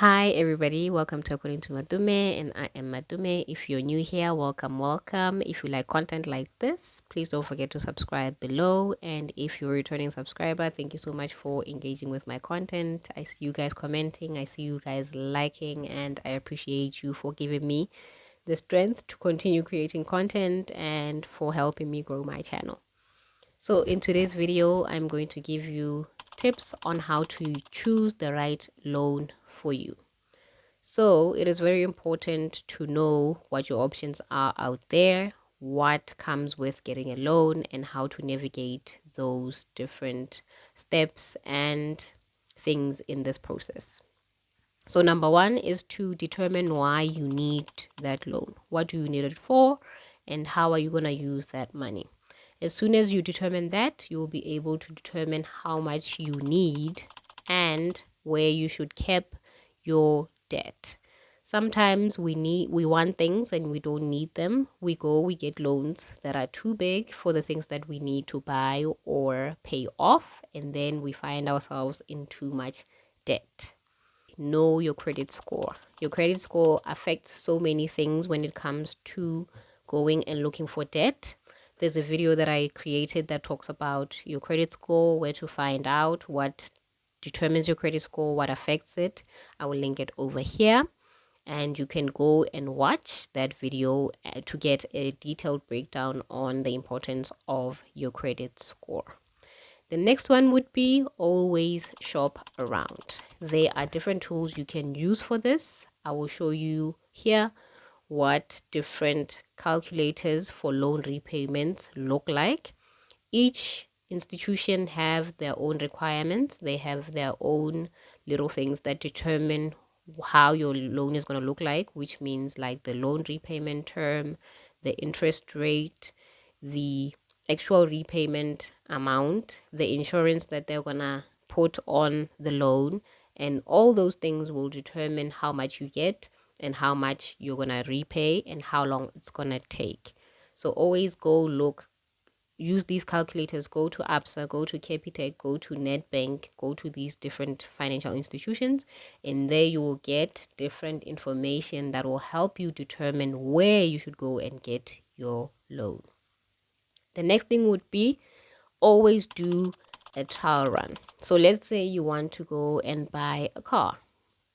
Hi everybody, welcome to According to Madume, and I am Madume. If you're new here, welcome. If you like content like this, please don't forget to subscribe below. And if you're a returning subscriber, thank you so much for engaging with my content. I see you guys commenting, I see you guys liking, and I appreciate you for giving me the strength to continue creating content and for helping me grow my channel. So in today's video, I'm going to give you tips on how to choose the right loan for you. So it is very important to know what your options are out there, what comes with getting a loan, and how to navigate those different steps and things in this process. So number one is to determine why you need that loan. What do you need it for? And how are you going to use that money? As soon as you determine that, you will be able to determine how much you need and where you should keep your debt. Sometimes we want things and we don't need them. We get loans that are too big for the things that we need to buy or pay off, and then we find ourselves in too much debt. Know your credit score. Your credit score affects so many things when it comes to going and looking for debt. There's a video that I created that talks about your credit score, where to find out what determines your credit score, what affects it. I will link it over here, and you can go and watch that video to get a detailed breakdown on the importance of your credit score. The next one would be always shop around. There are different tools you can use for this. I will show you here what different calculators for loan repayments look like. Each institution have their own requirements. They have their own little things that determine how your loan is going to look like, which means like the loan repayment term, the interest rate, the actual repayment amount, the insurance that they're going to put on the loan, and all those things will determine how much you get and how much you're going to repay and how long it's going to take. So always use these calculators. Go to Absa, go to Capitec, go to Nedbank, go to these different financial institutions, and there you will get different information that will help you determine where you should go and get your loan. The next thing would be always do a trial run. So let's say you want to go and buy a car.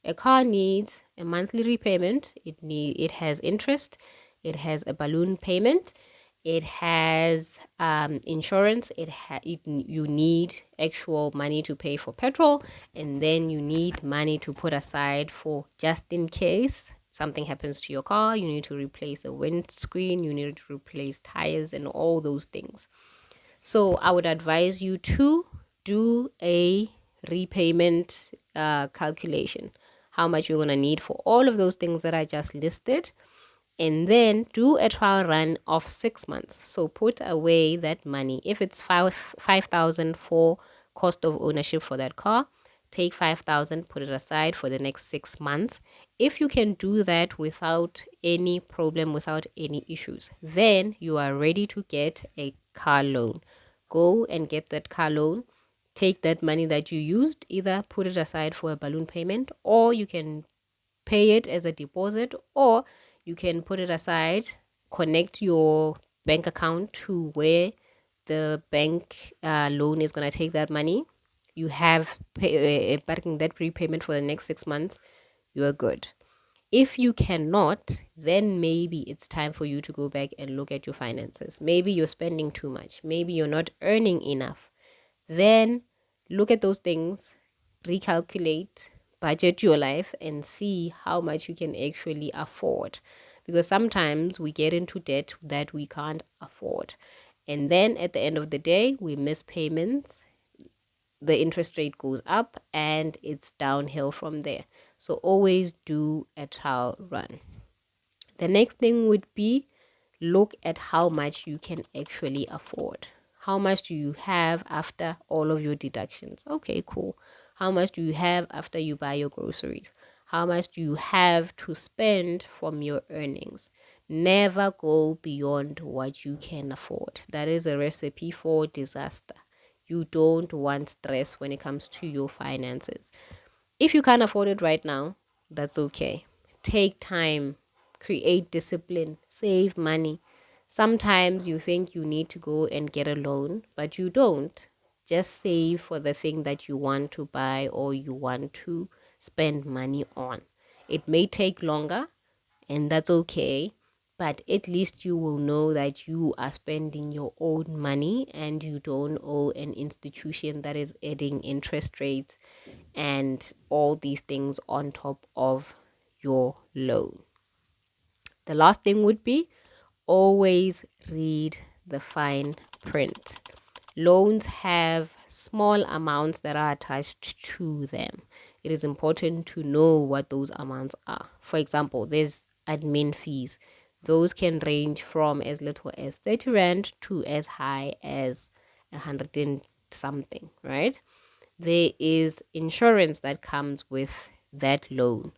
A car needs a monthly repayment. It has interest. It has a balloon payment. It has insurance. You need actual money to pay for petrol, and then you need money to put aside for just in case something happens to your car. You need to replace the windscreen. You need to replace tires and all those things. So I would advise you to do a repayment calculation, how much you're going to need for all of those things that I just listed, and then do a trial run of 6 months. So put away that money. If it's 5,000 for cost of ownership for that car, take 5,000, put it aside for the next 6 months. If you can do that without any problem, without any issues, then you are ready to get a car loan. Go and get that car loan. Take that money that you used, either put it aside for a balloon payment, or you can pay it as a deposit, or you can put it aside, connect your bank account to where the bank loan is going to take that money. You have that prepayment for the next 6 months. You are good. If you cannot, then maybe it's time for you to go back and look at your finances. Maybe you're spending too much. Maybe you're not earning enough. Then look at those things, recalculate, budget your life, and see how much you can actually afford. Because sometimes we get into debt that we can't afford. And then at the end of the day, we miss payments, the interest rate goes up, and it's downhill from there. So always do a trial run. The next thing would be look at how much you can actually afford. How much do you have after all of your deductions? Okay, cool. How much do you have after you buy your groceries? How much do you have to spend from your earnings? Never go beyond what you can afford. That is a recipe for disaster. You don't want stress when it comes to your finances. If you can't afford it right now, That's okay. Take time, create discipline, save money. Sometimes you think you need to go and get a loan, but you don't. Just save for the thing that you want to buy or you want to spend money on. It may take longer, and that's okay, but at least you will know that you are spending your own money and you don't owe an institution that is adding interest rates and all these things on top of your loan. The last thing would be always read the fine print. Loans have small amounts that are attached to them. It is important to know what those amounts are. For example, there's admin fees. Those can range from as little as 30 Rand to as high as 100 and something, right? There is insurance that comes with that loan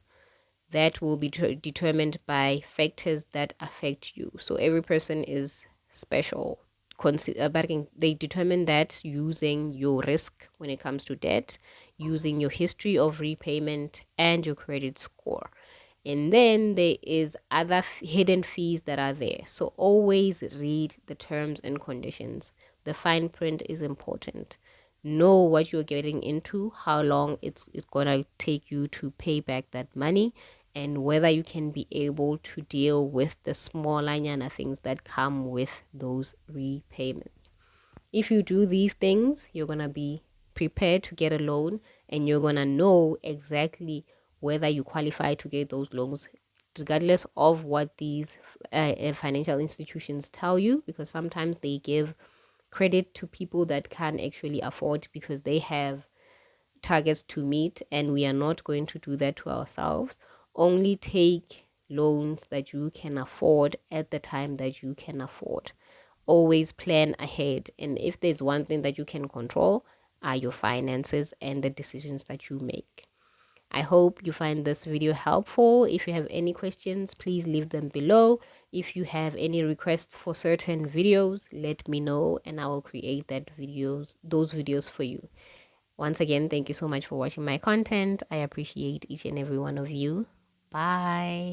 that will be determined by factors that affect you. So every person is special. They determine that using your risk when it comes to debt, using your history of repayment, and your credit score. And then there is other hidden fees that are there. So always read the terms and conditions. The fine print is important. Know what you're getting into, how long it's gonna take you to pay back that money, and whether you can be able to deal with the smaller nyana things that come with those repayments. If you do these things, you're going to be prepared to get a loan, and you're going to know exactly whether you qualify to get those loans, regardless of what these financial institutions tell you, because sometimes they give credit to people that can't actually afford because they have targets to meet, and we are not going to do that to ourselves. Only take loans that you can afford at the time that you can afford. Always plan ahead, and if there's one thing that you can control, are your finances and the decisions that you make. I hope you find this video helpful. If you have any questions, please leave them below. If you have any requests for certain videos, let me know and I will create those videos for you. Once again, thank you so much for watching my content. I appreciate each and every one of you. Bye.